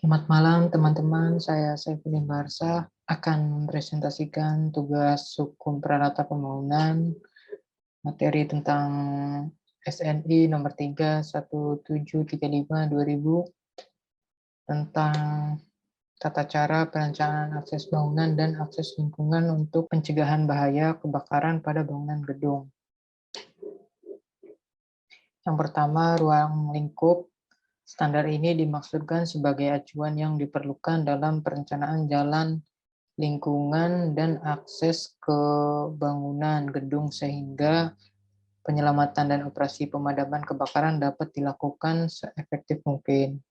Selamat malam teman-teman, saya Saifuddin Barsa akan mempresentasikan tugas hukum prarata pembangunan materi tentang SNI nomor 3 1735 2000 tentang tata cara perencanaan akses bangunan dan akses lingkungan untuk pencegahan bahaya kebakaran pada bangunan gedung. Yang pertama, ruang lingkup. Standar ini dimaksudkan sebagai acuan yang diperlukan dalam perencanaan jalan, lingkungan, dan akses ke bangunan gedung sehingga penyelamatan dan operasi pemadaman kebakaran dapat dilakukan seefektif mungkin.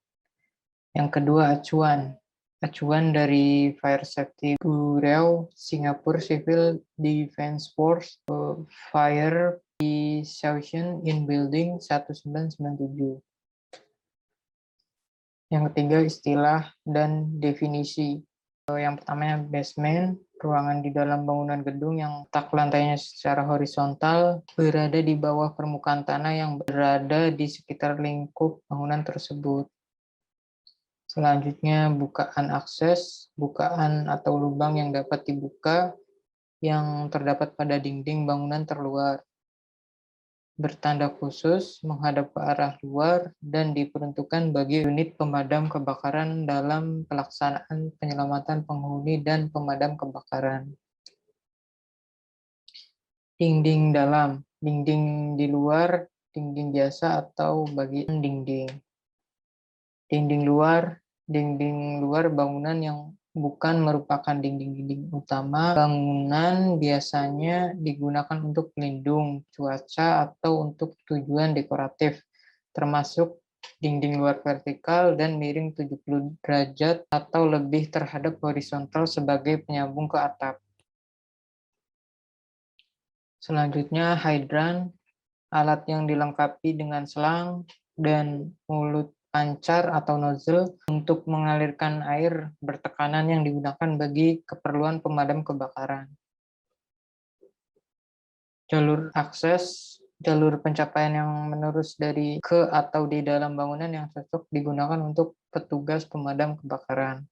Yang kedua, acuan. Acuan dari Fire Safety Bureau, Singapore Civil Defense Force, Fire Situation in Building 1997. Yang ketiga, istilah dan definisi. Yang pertama, basement, ruangan di dalam bangunan gedung yang letak lantainya secara horizontal, berada di bawah permukaan tanah yang berada di sekitar lingkup bangunan tersebut. Selanjutnya, bukaan akses, bukaan atau lubang yang dapat dibuka yang terdapat pada dinding bangunan terluar. Bertanda khusus, menghadap ke arah luar, dan diperuntukkan bagi unit pemadam kebakaran dalam pelaksanaan penyelamatan penghuni dan pemadam kebakaran. Dinding dalam, dinding di luar, dinding biasa atau bagian dinding. Dinding luar bangunan yang bukan merupakan dinding-dinding utama. Bangunan biasanya digunakan untuk pelindung cuaca atau untuk tujuan dekoratif, termasuk dinding luar vertikal dan miring 70 derajat atau lebih terhadap horizontal sebagai penyambung ke atap. Selanjutnya, hydran, alat yang dilengkapi dengan selang dan mulut pancar atau nozzle untuk mengalirkan air bertekanan yang digunakan bagi keperluan pemadam kebakaran. Jalur akses, jalur pencapaian yang menerus dari ke atau di dalam bangunan yang cocok digunakan untuk petugas pemadam kebakaran.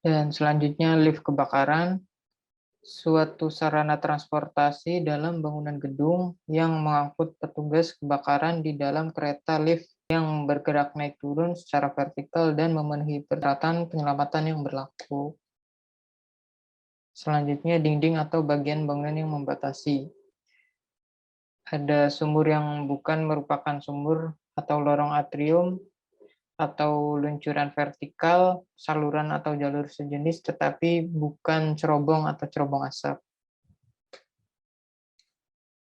Dan selanjutnya, lift kebakaran, suatu sarana transportasi dalam bangunan gedung yang mengangkut petugas kebakaran di dalam kereta lift yang bergerak naik turun secara vertikal dan memenuhi persyaratan penyelamatan yang berlaku. Selanjutnya, dinding atau bagian bangunan yang membatasi. Ada sumur yang bukan merupakan sumur atau lorong atrium, atau luncuran vertikal, saluran atau jalur sejenis, tetapi bukan cerobong atau cerobong asap.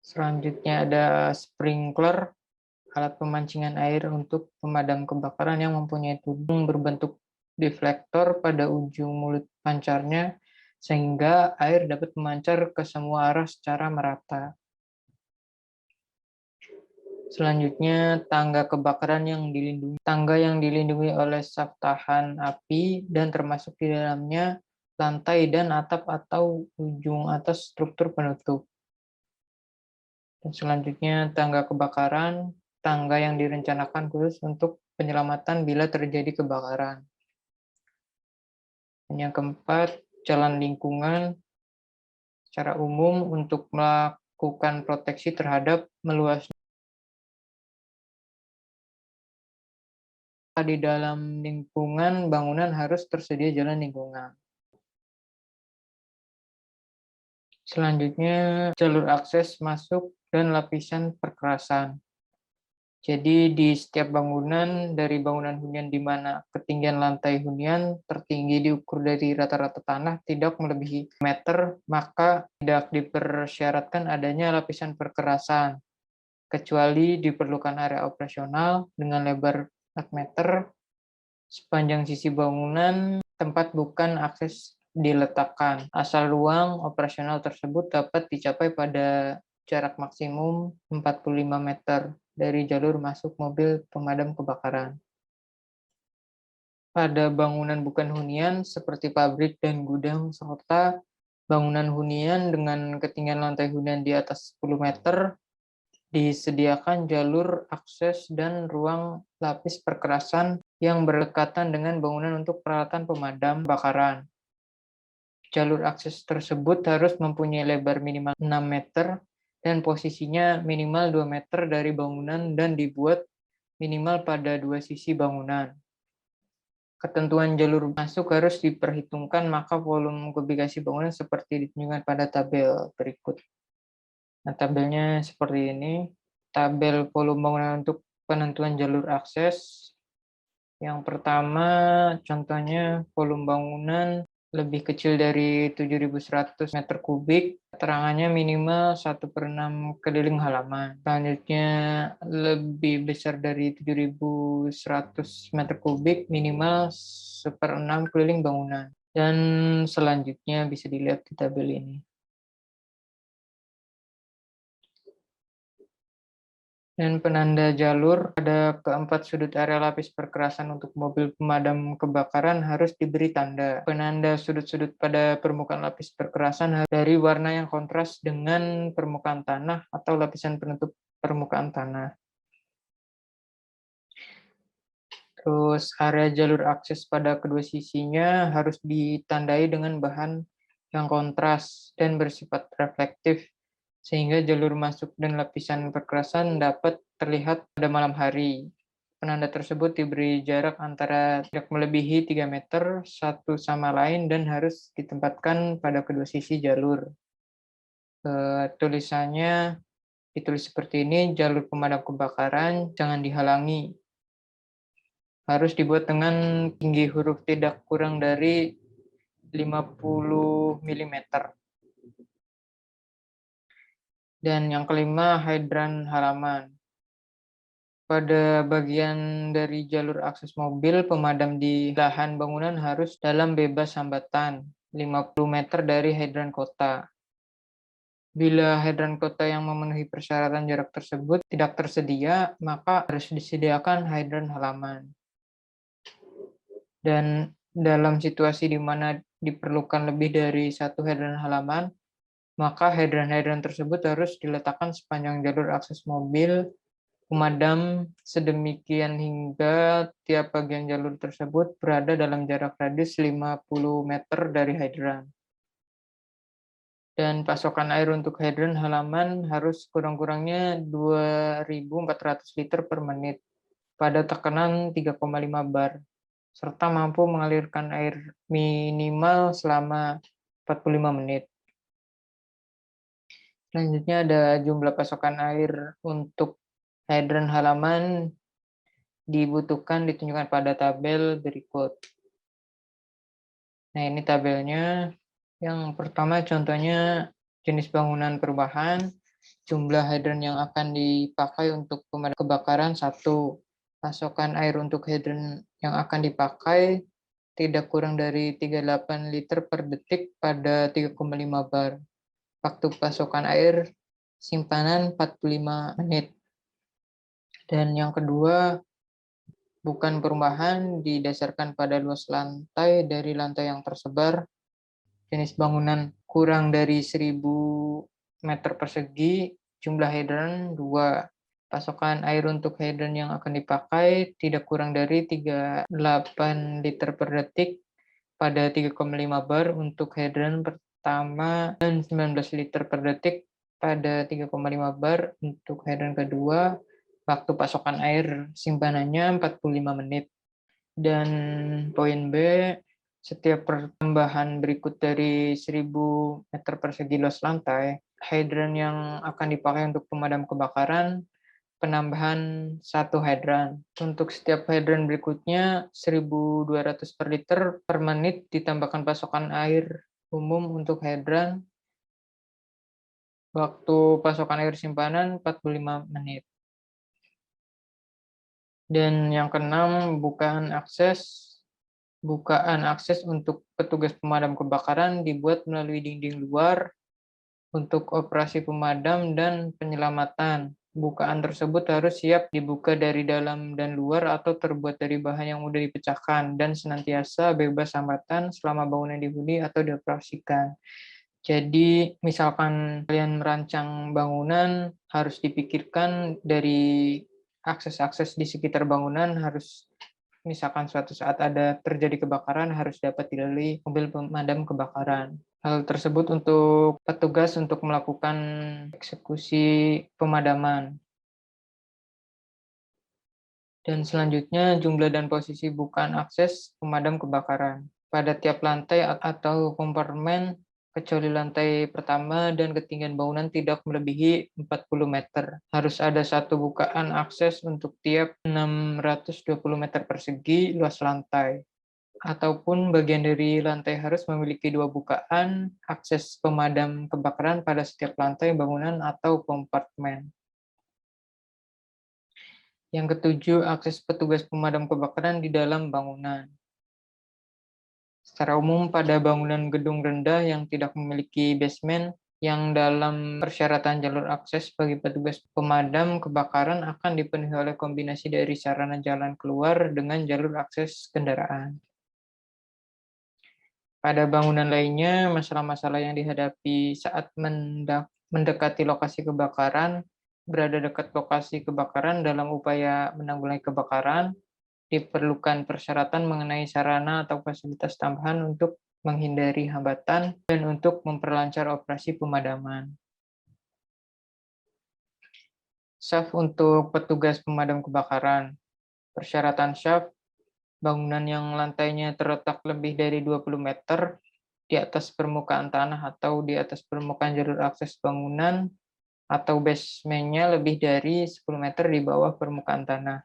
Selanjutnya ada sprinkler, alat pemancingan air untuk pemadam kebakaran yang mempunyai tudung berbentuk deflektor pada ujung mulut pancarnya, sehingga air dapat memancar ke semua arah secara merata. Selanjutnya, tangga kebakaran yang dilindungi. Tangga yang dilindungi oleh saf tahan api dan termasuk di dalamnya lantai dan atap atau ujung atas struktur penutup. Dan selanjutnya, tangga kebakaran, tangga yang direncanakan khusus untuk penyelamatan bila terjadi kebakaran. Dan yang keempat, jalan lingkungan secara umum untuk melakukan proteksi terhadap meluasnya di dalam lingkungan bangunan harus tersedia jalan lingkungan. Selanjutnya, jalur akses masuk dan lapisan perkerasan. Jadi di setiap bangunan, dari bangunan hunian di mana ketinggian lantai hunian tertinggi diukur dari rata-rata tanah tidak melebihi meter, maka tidak dipersyaratkan adanya lapisan perkerasan, kecuali diperlukan area operasional dengan lebar 4 meter sepanjang sisi bangunan tempat bukan akses diletakkan, asal ruang operasional tersebut dapat dicapai pada jarak maksimum 45 meter dari jalur masuk mobil pemadam kebakaran. Pada bangunan bukan hunian seperti pabrik dan gudang, serta bangunan hunian dengan ketinggian lantai hunian di atas 10 meter, disediakan jalur akses dan ruang lapis perkerasan yang berdekatan dengan bangunan untuk peralatan pemadam kebakaran. Jalur akses tersebut harus mempunyai lebar minimal 6 meter dan posisinya minimal 2 meter dari bangunan dan dibuat minimal pada dua sisi bangunan. Ketentuan jalur masuk harus diperhitungkan, maka volume kubikasi bangunan seperti ditunjukkan pada tabel berikut. Nah, tabelnya seperti ini. Tabel volume bangunan untuk penentuan jalur akses. Yang pertama, contohnya volume bangunan lebih kecil dari 7.100 meter kubik, keterangannya minimal 1/6 keliling halaman. Selanjutnya, lebih besar dari 7.100 meter kubik, minimal 1/6 keliling bangunan. Dan selanjutnya bisa dilihat di tabel ini. Dan penanda jalur pada keempat sudut area lapis perkerasan untuk mobil pemadam kebakaran harus diberi tanda. Penanda sudut-sudut pada permukaan lapis perkerasan harus dari warna yang kontras dengan permukaan tanah atau lapisan penutup permukaan tanah. Terus area jalur akses pada kedua sisinya harus ditandai dengan bahan yang kontras dan bersifat reflektif, sehingga jalur masuk dan lapisan perkerasan dapat terlihat pada malam hari. Penanda tersebut diberi jarak antara tidak melebihi 3 meter satu sama lain dan harus ditempatkan pada kedua sisi jalur. Tulisannya ditulis seperti ini, jalur pemadam kebakaran jangan dihalangi. Harus dibuat dengan tinggi huruf tidak kurang dari 50 mm. Dan yang kelima, hidran halaman. Pada bagian dari jalur akses mobil, pemadam di lahan bangunan harus dalam bebas hambatan, 50 meter dari hidran kota. Bila hidran kota yang memenuhi persyaratan jarak tersebut tidak tersedia, maka harus disediakan hidran halaman. Dan dalam situasi di mana diperlukan lebih dari satu hidran halaman, maka hidran-hidran tersebut harus diletakkan sepanjang jalur akses mobil pemadam sedemikian hingga tiap bagian jalur tersebut berada dalam jarak radius 50 meter dari hidran. Dan pasokan air untuk hidran halaman harus kurang-kurangnya 2.400 liter per menit pada tekanan 3,5 bar, serta mampu mengalirkan air minimal selama 45 menit. Selanjutnya ada jumlah pasokan air untuk hidran halaman dibutuhkan ditunjukkan pada tabel berikut. Nah, ini tabelnya. Yang pertama contohnya jenis bangunan perubahan, jumlah hidran yang akan dipakai untuk pemadam kebakaran 1. Pasokan air untuk hidran yang akan dipakai tidak kurang dari 38 liter per detik pada 3,5 bar. Waktu pasokan air simpanan 45 menit. Dan yang kedua, bukan perubahan didasarkan pada luas lantai dari lantai yang tersebar. Jenis bangunan kurang dari 1.000 meter persegi, jumlah hidran 2. Pasokan air untuk hidran yang akan dipakai tidak kurang dari 38 liter per detik pada 3,5 bar untuk hidran pertama dan 19 liter per detik pada 3,5 bar untuk hidran kedua. Waktu pasokan air simpanannya 45 menit. Dan poin B, setiap pertambahan berikut dari 1.000 meter persegi luas lantai, hidran yang akan dipakai untuk pemadam kebakaran, penambahan 1 hidran. Untuk setiap hidran berikutnya, 1.200 per liter per menit ditambahkan pasokan air umum untuk hidran. Waktu pasokan air simpanan 45 menit. Dan yang keenam, bukaan akses untuk petugas pemadam kebakaran dibuat melalui dinding luar untuk operasi pemadam dan penyelamatan. Bukaan tersebut harus siap dibuka dari dalam dan luar atau terbuat dari bahan yang mudah dipecahkan dan senantiasa bebas hambatan selama bangunan dihuni atau dioperasikan. Jadi misalkan kalian merancang bangunan, harus dipikirkan dari akses-akses di sekitar bangunan harus, misalkan suatu saat ada terjadi kebakaran, harus dapat dilalui mobil pemadam kebakaran. Hal tersebut untuk petugas untuk melakukan eksekusi pemadaman. Dan selanjutnya jumlah dan posisi bukaan akses pemadam kebakaran. Pada tiap lantai atau kompartemen, kecuali lantai pertama dan ketinggian bangunan tidak melebihi 40 meter. Harus ada satu bukaan akses untuk tiap 620 meter persegi luas lantai. Ataupun bagian dari lantai harus memiliki dua bukaan akses pemadam kebakaran pada setiap lantai bangunan atau kompartemen. Yang ketujuh, akses petugas pemadam kebakaran di dalam bangunan. Secara umum, pada bangunan gedung rendah yang tidak memiliki basement, yang dalam persyaratan jalur akses bagi petugas pemadam kebakaran akan dipenuhi oleh kombinasi dari sarana jalan keluar dengan jalur akses kendaraan. Pada bangunan lainnya, masalah-masalah yang dihadapi saat mendekati lokasi kebakaran, berada dekat lokasi kebakaran dalam upaya menanggulangi kebakaran, diperlukan persyaratan mengenai sarana atau fasilitas tambahan untuk menghindari hambatan dan untuk memperlancar operasi pemadaman. Shaft untuk petugas pemadam kebakaran. Persyaratan shaft, bangunan yang lantainya terletak lebih dari 20 meter di atas permukaan tanah atau di atas permukaan jalur akses bangunan, atau basementnya lebih dari 10 meter di bawah permukaan tanah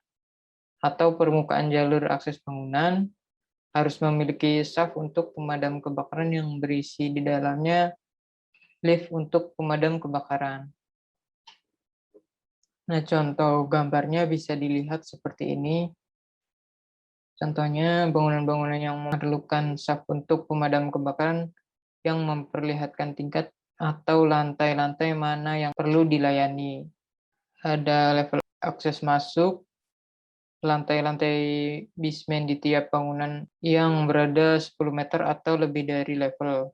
atau permukaan jalur akses bangunan, harus memiliki shaft untuk pemadam kebakaran yang berisi di dalamnya lift untuk pemadam kebakaran. Nah, contoh gambarnya bisa dilihat seperti ini. Contohnya, bangunan-bangunan yang memerlukan shaft untuk pemadam kebakaran yang memperlihatkan tingkat atau lantai-lantai mana yang perlu dilayani. Ada level akses masuk, lantai-lantai basement di tiap bangunan yang berada 10 meter atau lebih dari level.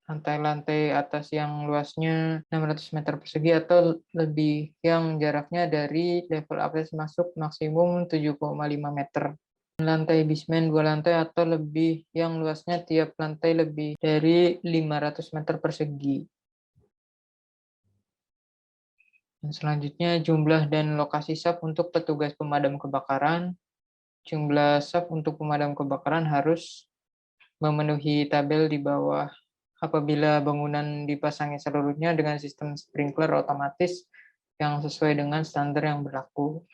Lantai-lantai atas yang luasnya 600 meter persegi atau lebih yang jaraknya dari level akses masuk maksimum 7,5 meter. Lantai basement 2 lantai atau lebih yang luasnya tiap lantai lebih dari 500 meter persegi. Dan selanjutnya jumlah dan lokasi shaft untuk petugas pemadam kebakaran. Jumlah shaft untuk pemadam kebakaran harus memenuhi tabel di bawah apabila bangunan dipasangi seluruhnya dengan sistem sprinkler otomatis yang sesuai dengan standar yang berlaku.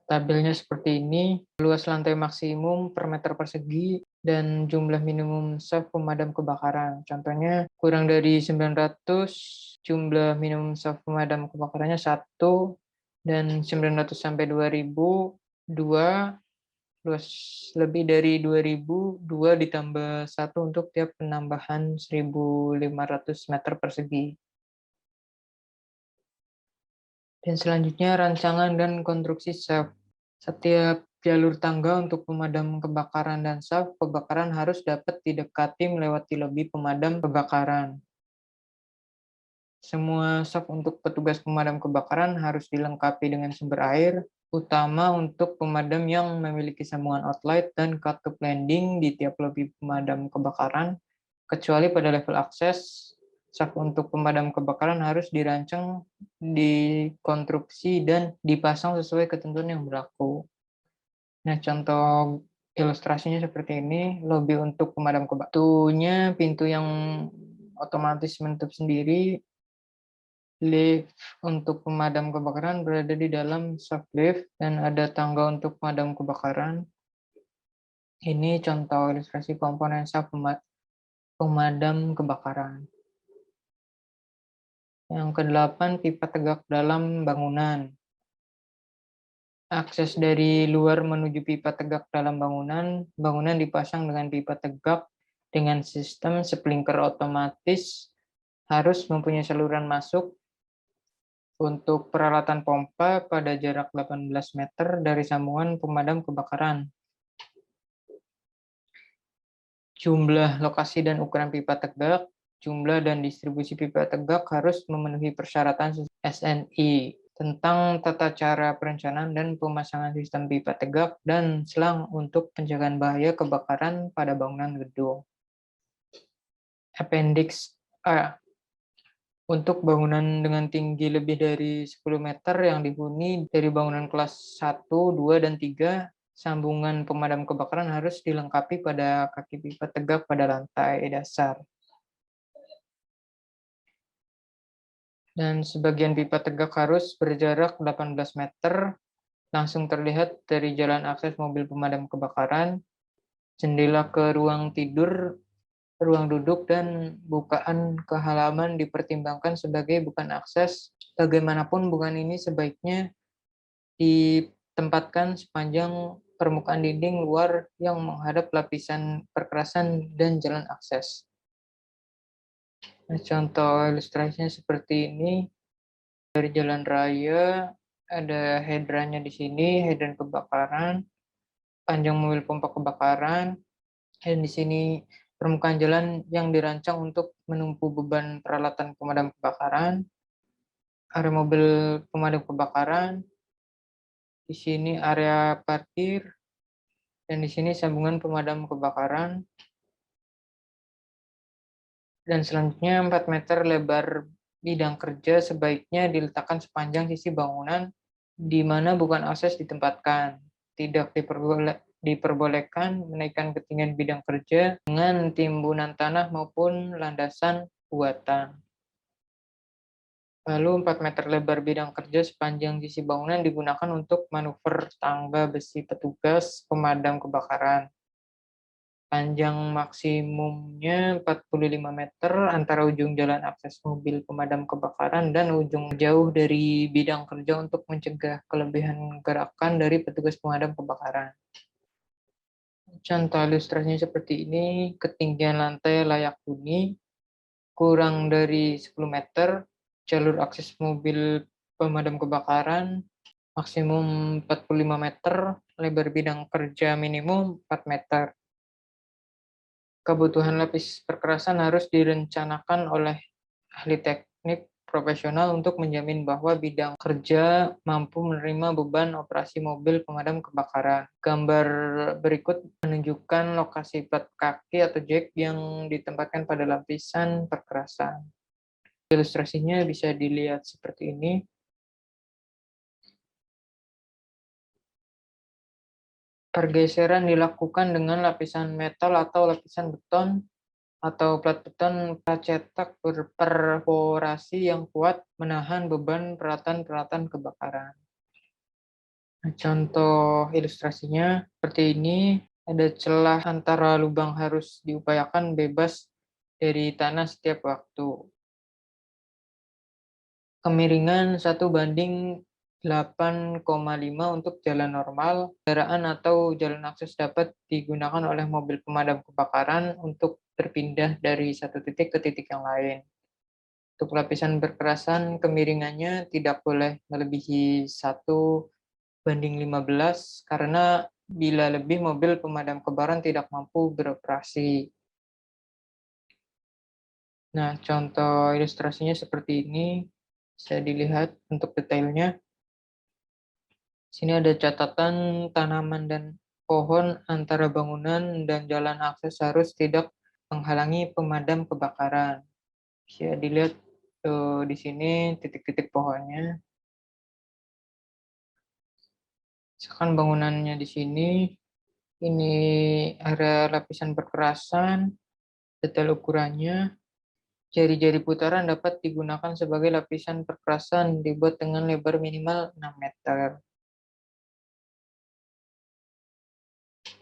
Tabelnya seperti ini, luas lantai maksimum per meter persegi dan jumlah minimum shaft pemadam kebakaran. Contohnya kurang dari 900, jumlah minimum shaft pemadam kebakarannya 1, dan 900 sampai 2000, 2, luas lebih dari 2000, 2 ditambah 1 untuk tiap penambahan 1500 meter persegi. Dan selanjutnya rancangan dan konstruksi shaft. Setiap jalur tangga untuk pemadam kebakaran dan shaft kebakaran harus dapat didekati melewati lobi pemadam kebakaran. Semua shaft untuk petugas pemadam kebakaran harus dilengkapi dengan sumber air, utama untuk pemadam yang memiliki sambungan outlet dan katup landing di tiap lobi pemadam kebakaran, kecuali pada level akses. Shaft untuk pemadam kebakaran harus dirancang, dikonstruksi, dan dipasang sesuai ketentuan yang berlaku. Nah, contoh ilustrasinya seperti ini, lobi untuk pemadam kebakaran. Pintu yang otomatis menutup sendiri, lift untuk pemadam kebakaran berada di dalam shaft lift, dan ada tangga untuk pemadam kebakaran. Ini contoh ilustrasi komponen shaft pemadam kebakaran. Yang ke-8, pipa tegak dalam bangunan. Akses dari luar menuju pipa tegak dalam bangunan. Bangunan dipasang dengan pipa tegak dengan sistem sprinkler otomatis, harus mempunyai saluran masuk untuk peralatan pompa pada jarak 18 meter dari sambungan pemadam kebakaran. Jumlah lokasi dan ukuran pipa tegak, jumlah dan distribusi pipa tegak harus memenuhi persyaratan SNI tentang tata cara perencanaan dan pemasangan sistem pipa tegak dan selang untuk pencegahan bahaya kebakaran pada bangunan gedung. Appendix A. Untuk bangunan dengan tinggi lebih dari 10 meter yang dihuni dari bangunan kelas 1, 2, dan 3, sambungan pemadam kebakaran harus dilengkapi pada kaki pipa tegak pada lantai dasar. Dan sebagian pipa tegak harus berjarak 18 meter, langsung terlihat dari jalan akses mobil pemadam kebakaran, jendela ke ruang tidur, ruang duduk, dan bukaan ke halaman dipertimbangkan sebagai bukan akses. Bagaimanapun bukaan ini sebaiknya ditempatkan sepanjang permukaan dinding luar yang menghadap lapisan perkerasan dan jalan akses. Nah, contoh ilustrasinya seperti ini. Dari jalan raya, ada hidrannya di sini, hidran kebakaran, panjang mobil pompa kebakaran, dan di sini permukaan jalan yang dirancang untuk menumpu beban peralatan pemadam kebakaran, area mobil pemadam kebakaran, di sini area parkir, dan di sini sambungan pemadam kebakaran. Dan selanjutnya 4 meter lebar bidang kerja sebaiknya diletakkan sepanjang sisi bangunan di mana bukan akses ditempatkan. Tidak diperbolehkan menaikkan ketinggian bidang kerja dengan timbunan tanah maupun landasan buatan. Lalu 4 meter lebar bidang kerja sepanjang sisi bangunan digunakan untuk manuver tangga besi petugas pemadam kebakaran. Panjang maksimumnya 45 meter antara ujung jalan akses mobil pemadam kebakaran dan ujung jauh dari bidang kerja untuk mencegah kelebihan gerakan dari petugas pemadam kebakaran. Contoh ilustrasinya seperti ini, ketinggian lantai layak huni kurang dari 10 meter, jalur akses mobil pemadam kebakaran maksimum 45 meter, lebar bidang kerja minimum 4 meter. Kebutuhan lapis perkerasan harus direncanakan oleh ahli teknik profesional untuk menjamin bahwa bidang kerja mampu menerima beban operasi mobil pemadam kebakaran. Gambar berikut menunjukkan lokasi plat kaki atau jack yang ditempatkan pada lapisan perkerasan. Ilustrasinya bisa dilihat seperti ini. Pergeseran dilakukan dengan lapisan metal atau lapisan beton atau plat beton cetak berperforasi yang kuat menahan beban peralatan-peralatan kebakaran. Nah, contoh ilustrasinya seperti ini, ada celah antara lubang harus diupayakan bebas dari tanah setiap waktu. Kemiringan 1:8,5 untuk jalan normal, kendaraan atau jalan akses dapat digunakan oleh mobil pemadam kebakaran untuk berpindah dari satu titik ke titik yang lain. Untuk lapisan berkerasan, kemiringannya tidak boleh melebihi 1:15 karena bila lebih mobil pemadam kebakaran tidak mampu beroperasi. Nah, contoh ilustrasinya seperti ini, bisa dilihat untuk detailnya. Sini ada catatan tanaman dan pohon antara bangunan dan jalan akses harus tidak menghalangi pemadam kebakaran. Bisa dilihat di sini titik-titik pohonnya. Misalkan bangunannya di sini, ini area lapisan perkerasan, detail ukurannya. Jari-jari putaran dapat digunakan sebagai lapisan perkerasan dibuat dengan lebar minimal 6 meter.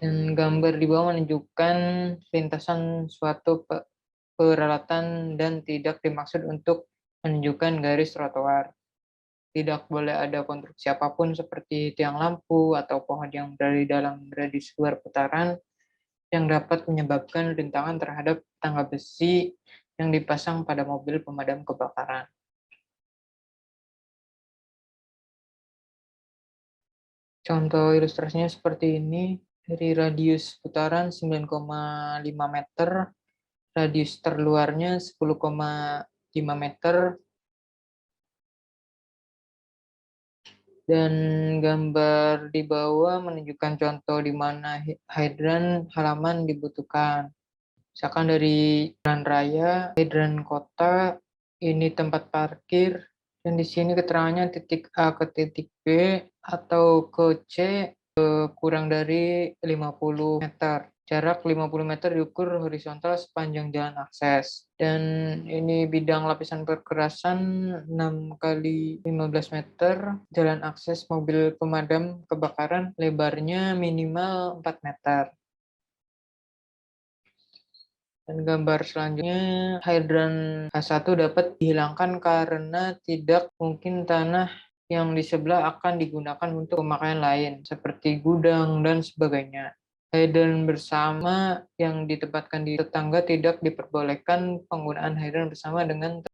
Dan gambar di bawah menunjukkan lintasan suatu peralatan dan tidak dimaksud untuk menunjukkan garis trotoar. Tidak boleh ada konstruksi apapun seperti tiang lampu atau pohon yang berada di dalam radius luar putaran yang dapat menyebabkan rintangan terhadap tangga besi yang dipasang pada mobil pemadam kebakaran. Contoh ilustrasinya seperti ini. Dari radius putaran 9,5 meter, radius terluarnya 10,5 meter, dan gambar di bawah menunjukkan contoh di mana hidran halaman dibutuhkan. Misalkan dari jalan raya, hidran kota, ini tempat parkir, dan di sini keterangannya titik A ke titik B atau ke C kurang dari 50 meter. Jarak 50 meter diukur horizontal sepanjang jalan akses. Dan ini bidang lapisan perkerasan 6 kali 15 meter, jalan akses mobil pemadam kebakaran lebarnya minimal 4 meter. Dan gambar selanjutnya, hidran H1 dapat dihilangkan karena tidak mungkin tanah yang di sebelah akan digunakan untuk pemakaian lain, seperti gudang dan sebagainya. Hidran bersama yang ditempatkan di tetangga tidak diperbolehkan penggunaan hidran bersama dengan